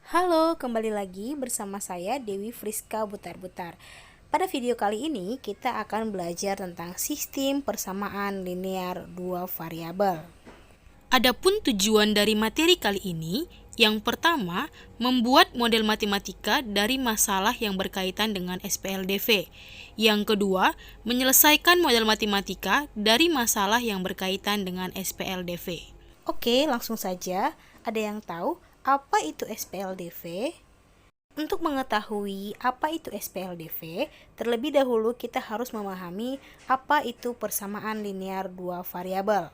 Halo, kembali lagi bersama saya Dewi Friska Butar-Butar. Pada video kali ini kita akan belajar tentang sistem persamaan linear dua variabel. Adapun tujuan dari materi kali ini, yang pertama, membuat model matematika dari masalah yang berkaitan dengan SPLDV. Yang kedua, menyelesaikan model matematika dari masalah yang berkaitan dengan SPLDV. Oke, langsung saja. Ada yang tahu apa itu SPLDV? Untuk mengetahui apa itu SPLDV, terlebih dahulu kita harus memahami apa itu persamaan linear dua variabel.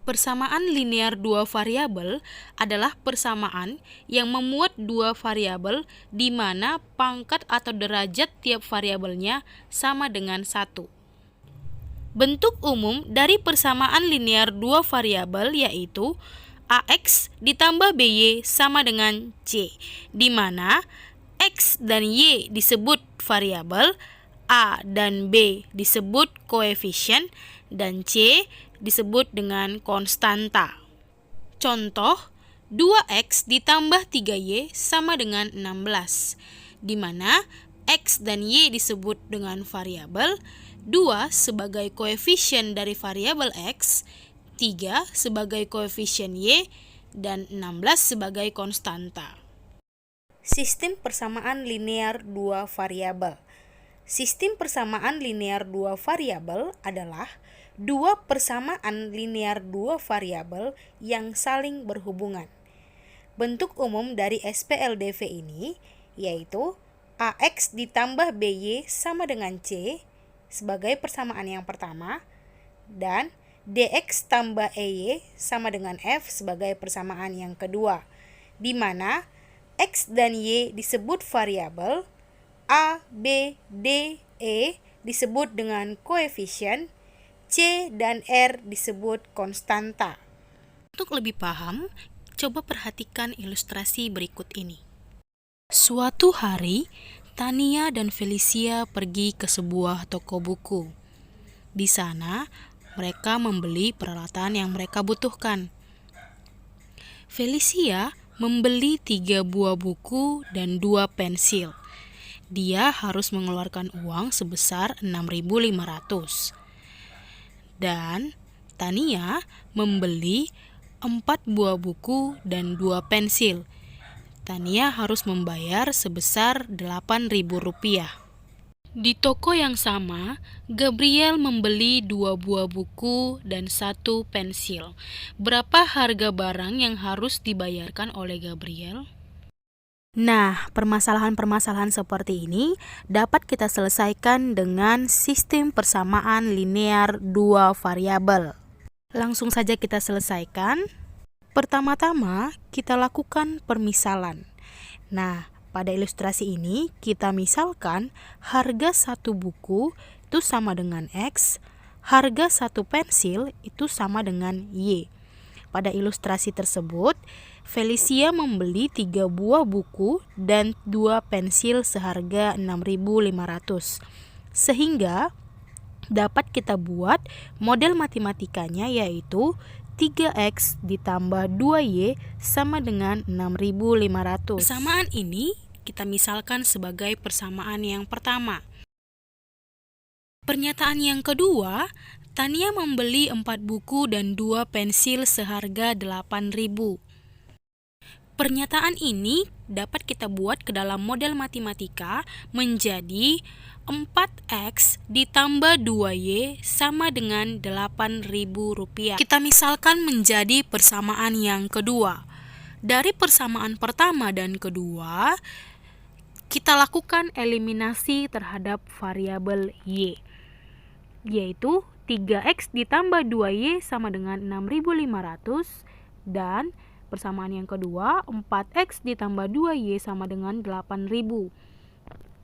Persamaan linear dua variabel adalah persamaan yang memuat dua variabel di mana pangkat atau derajat tiap variabelnya sama dengan 1. Bentuk umum dari persamaan linear dua variabel yaitu AX ditambah BY sama dengan C, di mana X dan Y disebut variabel, A dan B disebut koefisien, dan C disebut dengan konstanta. Contoh, 2X ditambah 3Y sama dengan 16, di mana X dan Y disebut dengan variabel, 2 sebagai koefisien dari variabel X, 3 sebagai koefisien Y, dan 16 sebagai konstanta. Sistem persamaan linear dua variabel. Sistem persamaan linear dua variabel adalah dua persamaan linear dua variabel yang saling berhubungan. Bentuk umum dari SPLDV ini yaitu AX ditambah BY sama dengan C sebagai persamaan yang pertama, dan DX tambah EY sama dengan F sebagai persamaan yang kedua, di mana X dan Y disebut variabel, A, B, D, E disebut dengan koefisien, C dan R disebut konstanta. Untuk lebih paham, coba perhatikan ilustrasi berikut ini. Suatu hari, Tania dan Felicia pergi ke sebuah toko buku. Di sana, mereka membeli peralatan yang mereka butuhkan. Felicia membeli 3 buah buku dan 2 pensil. Dia harus mengeluarkan uang sebesar 6.500. Dan Tania membeli 4 buah buku dan 2 pensil. Tania harus membayar sebesar Rp8.000. Di toko yang sama, Gabriel membeli 2 buah buku dan 1 pensil. Berapa harga barang yang harus dibayarkan oleh Gabriel? Nah, permasalahan-permasalahan seperti ini dapat kita selesaikan dengan sistem persamaan linear dua variabel. Langsung saja kita selesaikan. Pertama-tama, kita lakukan permisalan. Nah, pada ilustrasi ini, kita misalkan harga satu buku itu sama dengan X, harga satu pensil itu sama dengan Y. Pada ilustrasi tersebut, Felicia membeli 3 buah buku dan 2 pensil seharga 6.500. Sehingga dapat kita buat model matematikanya yaitu 3X ditambah 2Y sama dengan 6.500. Persamaan ini kita misalkan sebagai persamaan yang pertama. Pernyataan yang kedua, Tania membeli 4 buku dan 2 pensil seharga 8.000. Pernyataan ini dapat kita buat ke dalam model matematika menjadi 4X ditambah 2Y sama dengan Rp8.000. Kita misalkan menjadi persamaan yang kedua. Dari persamaan pertama dan kedua, kita lakukan eliminasi terhadap variabel Y, yaitu 3X ditambah 2Y sama dengan 6.500, dan persamaan yang kedua, 4X ditambah 2Y sama dengan 8.000.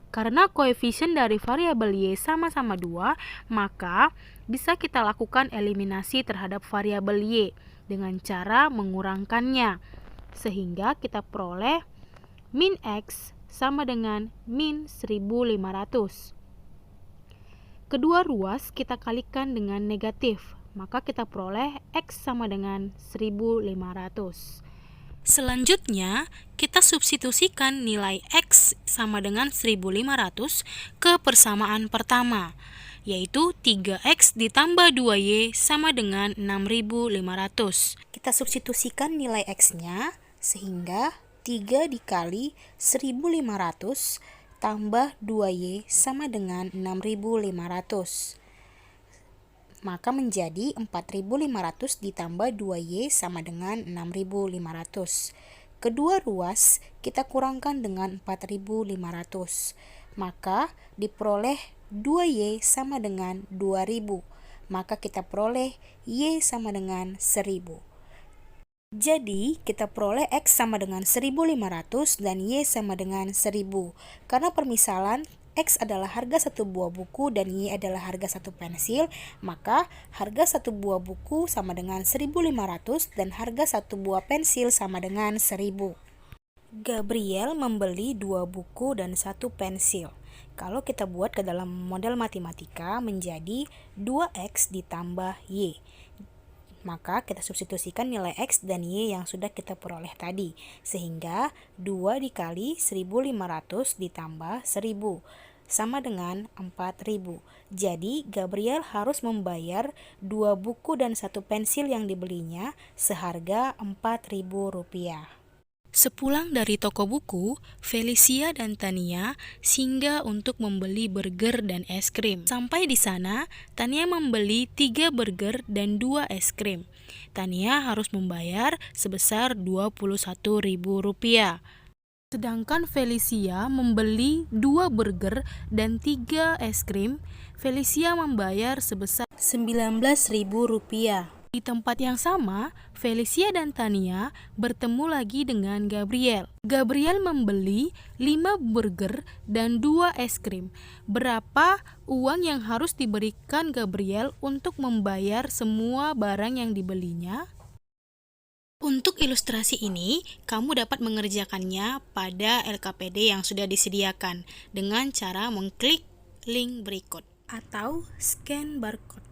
Karena koefisien dari variabel Y sama-sama 2, maka bisa kita lakukan eliminasi terhadap variabel Y dengan cara mengurangkannya. Sehingga kita peroleh min X sama dengan min 1.500. Kedua ruas kita kalikan dengan negatif, maka kita peroleh X sama dengan 1.500. Selanjutnya, kita substitusikan nilai X sama dengan 1500 ke persamaan pertama, yaitu 3X ditambah 2Y sama dengan 6500. Kita substitusikan nilai X-nya, sehingga 3 dikali 1500 tambah 2Y sama dengan 6500. Maka menjadi 4500 ditambah 2Y sama dengan 6500. Kedua ruas kita kurangkan dengan 4500. Maka diperoleh 2Y sama dengan 2000. Maka kita peroleh Y sama dengan 1000. Jadi, kita peroleh X sama dengan 1500 dan Y sama dengan 1000. Karena permisalan X adalah harga satu buah buku dan Y adalah harga satu pensil, maka harga satu buah buku sama dengan 1500 dan harga satu buah pensil sama dengan 1000. Gabriel membeli 2 buku dan 1 pensil. Kalau kita buat ke dalam model matematika menjadi 2X ditambah Y. Maka kita substitusikan nilai X dan Y yang sudah kita peroleh tadi. Sehingga 2 dikali 1500 ditambah 1000 sama dengan 4000. Jadi Gabriel harus membayar 2 buku dan 1 pensil yang dibelinya seharga Rp4.000. Sepulang dari toko buku, Felicia dan Tania singgah untuk membeli burger dan es krim. Sampai di sana, Tania membeli 3 burger dan 2 es krim. Tania harus membayar sebesar Rp21.000. Sedangkan Felicia membeli 2 burger dan 3 es krim. Felicia membayar sebesar Rp19.000. Di tempat yang sama, Felicia dan Tania bertemu lagi dengan Gabriel. Gabriel membeli 5 burger dan 2 es krim. Berapa uang yang harus diberikan Gabriel untuk membayar semua barang yang dibelinya? Untuk ilustrasi ini, kamu dapat mengerjakannya pada LKPD yang sudah disediakan dengan cara mengklik link berikut atau scan barcode.